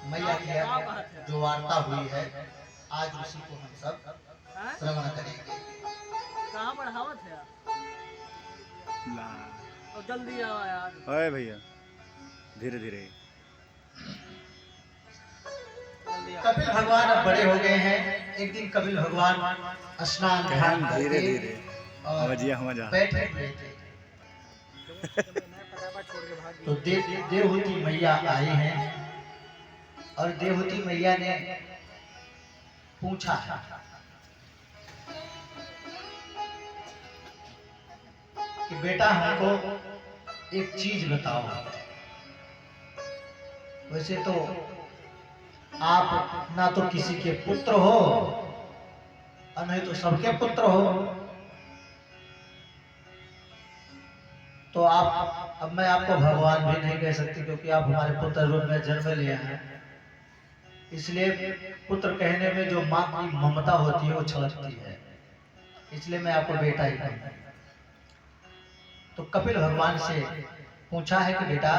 मैया की जो वार्ता हुई है, आज उसी को हम सब श्रवण करेंगे। कहाँ बढ़ावत है और जल्दी आओ यार। ओए भैया धीरे धीरे। कपिल भगवान अब बड़े हो गए हैं। एक दिन कपिल भगवान स्नान ध्यान धीरे करके धीरे और मजा बैठे हुए थे। तो देवहूति मैया आई हैं और देवहूति मैया ने पूछा कि बेटा हमको एक चीज बताओ। वैसे तो आप ना तो किसी के पुत्र हो और नहीं तो सबके पुत्र हो, तो आप, अब मैं आपको भगवान भी नहीं कह सकती क्योंकि आप हमारे पुत्र रूप में जन्म लिए हैं। इसलिए पुत्र कहने में जो माँ की ममता होती है वो छलकती है, इसलिए मैं आपको बेटा ही कहूँ। तो कपिल भगवान से पूछा है कि बेटा,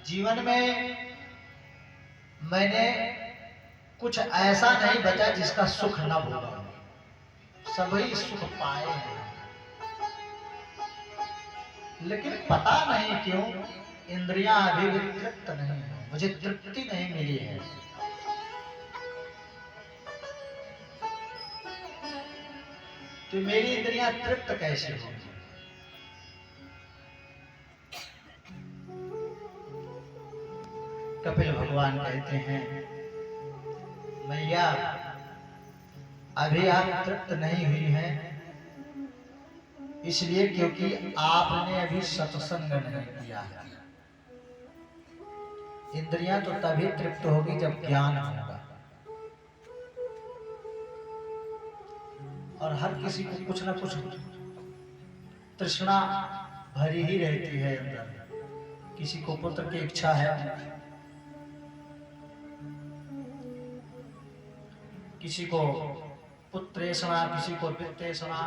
जीवन में मैंने कुछ ऐसा नहीं बचा जिसका सुख न भोगा, सभी सुख पाए हैं, लेकिन पता नहीं क्यों इंद्रियां अभी भी तृप्त नहीं है, मुझे तृप्ति नहीं मिली है। तो मेरी इंद्रियां तृप्त कैसे होंगी? कपिल भगवान कहते हैं, मैया अभी आप तृप्त नहीं हुई हैं, इसलिए क्योंकि आपने अभी सत्संग नहीं किया है। इंद्रियां तो तभी तृप्त होगी जब ज्ञान होगा, और हर किसी को कुछ ना कुछ तृष्णा भरी ही रहती है अंदर। किसी को पुत्र की इच्छा है, किसी को पुत्रेषणा, किसी को वित्तेषणा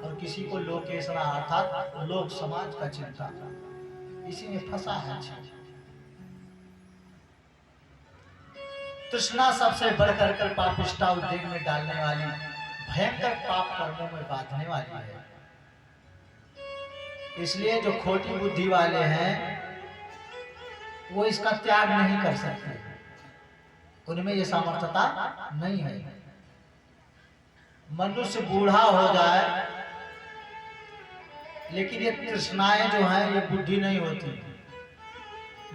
और किसी को लोकेषणा अर्थात लोक समाज का चिंता, इसी में फंसा है। तृष्णा सबसे बढ़कर कर पापिष्ठा उद्योग में डालने वाली, भयंकर पाप कर्मों में बांधने वाली है। इसलिए जो खोटी बुद्धि वाले हैं वो इसका त्याग नहीं कर सकते, उनमें ये सामर्थ्यता नहीं है। मनुष्य बूढ़ा हो जाए लेकिन ये तृष्णाएं जो हैं ये बुद्धि नहीं होती।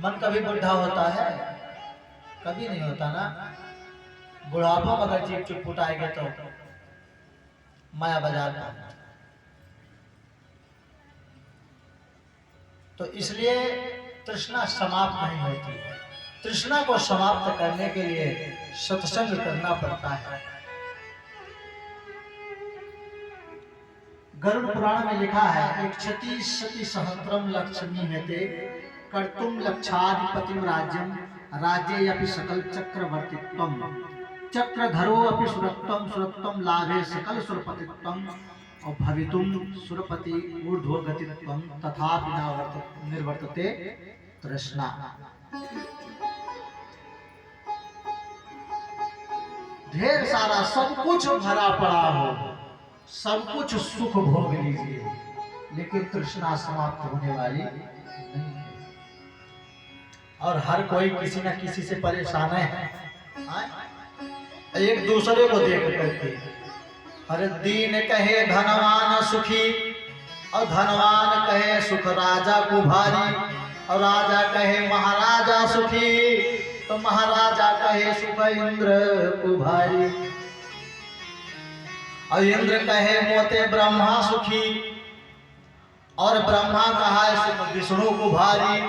मन कभी बुढ़ा होता है? कभी नहीं होता ना। बुढ़ापा में अगर जीव चुप आएगा तो माया बाजार में। तो इसलिए तृष्णा समाप्त नहीं होती। तृष्णा को समाप्त करने के लिए सत्संग करना पड़ता है। गरुड़ पुराण में लिखा है, एक क्षति सती सहस्त्रम लक्ष्मी हेते कर्तुम लक्षाधिपतिम राज्यम राज्ये अपि सकल चक्रवर्तित्वम चक्रधरो अपि सुरत्वम सुरत्वम लाभे सकल सुरपतित्वम और भवितुम सुरपति ऊर्ध्वगतित्वम तथापि निर्वर्तते तृष्णा। ढेर सारा सब कुछ भरा पड़ा हो, सब कुछ सुख भोग लीजिए, लेकिन तृष्णा समाप्त होने वाली नहीं है। और हर कोई किसी न किसी से परेशान है, एक दूसरे को देख करके। अरे दीन कहे धनवान सुखी और धनवान कहे सुख राजा को भारी, और राजा कहे महाराजा सुखी तो महाराजा कहे सुख इंद्र को भारी, और इंद्र कहे मोते ब्रह्मा सुखी और ब्रह्मा कहा सुख विष्णु को भारी,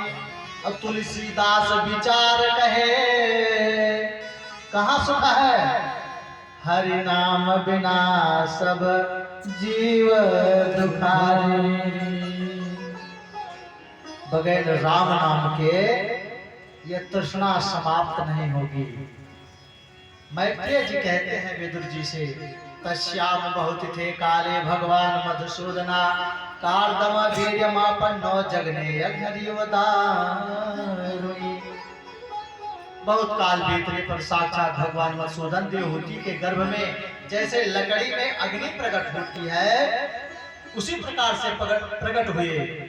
और तुलसीदास विचार कहे कहाँ सुख है? हरि नाम बिना सब जीव दुखारी। बगैर राम नाम के ये तृष्णा समाप्त नहीं होगी। मैत्रेय जी कहते हैं विदुर जी से, कश्याम बहुत थे काले भगवान मधुसूदना कार्दम वीर्यमापन्नो जगने यज्ञ दारुणी। बहुत काल बीतने पर साक्षात भगवान मधुसूदन देवहूति के गर्भ में जैसे लकड़ी में अग्नि प्रकट होती है, उसी प्रकार से प्रकट हुए